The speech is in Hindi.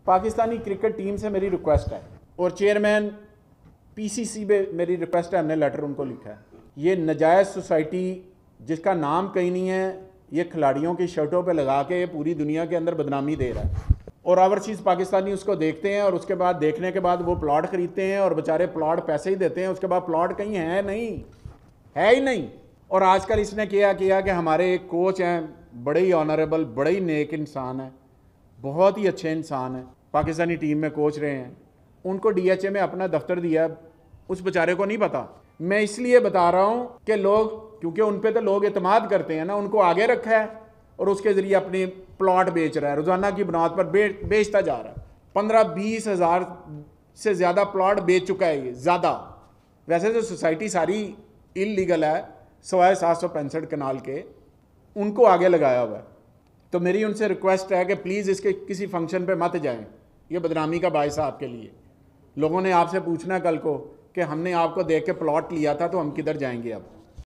पाकिस्तानी क्रिकेट टीम से मेरी रिक्वेस्ट है और चेयरमैन पीसीसी पे मेरी रिक्वेस्ट है, हमने लेटर उनको लिखा है। ये नजायज़ सोसाइटी जिसका नाम कहीं नहीं है, ये खिलाड़ियों की शर्टों पे लगा के ये पूरी दुनिया के अंदर बदनामी दे रहा है और ओवरसीज़ पाकिस्तानी उसको देखते हैं और उसके बाद देखने के बाद वो प्लॉट खरीदते हैं और बेचारे प्लॉट पैसे ही देते हैं, उसके बाद प्लॉट कहीं है ही नहीं। और आजकल इसने किया कि हमारे एक कोच हैं, बड़े ही ऑनरेबल, बड़े ही नेक इंसान है, बहुत ही अच्छे इंसान है, पाकिस्तानी टीम में कोच रहे हैं, उनको डीएचए में अपना दफ्तर दिया, उस बेचारे को नहीं पता। मैं इसलिए बता रहा हूं कि लोग, क्योंकि उन पे तो लोग एतमाद करते हैं ना, उनको आगे रखा है और उसके ज़रिए अपनी प्लॉट बेच रहा है, रोज़ाना की बुनियाद पर बेचता जा रहा है। 15-20 हज़ार से ज़्यादा प्लॉट बेच चुका है ये, ज़्यादा। वैसे तो सोसाइटी सारी इलीगल है, सवाए 765 कनाल के, उनको आगे लगाया हुआ है। तो मेरी उनसे रिक्वेस्ट है कि प्लीज़ इसके किसी फंक्शन पे मत जाएं, ये बदनामी का बायस है आपके लिए। लोगों ने आपसे पूछना कल को कि हमने आपको देख के प्लॉट लिया था तो हम किधर जाएंगे अब।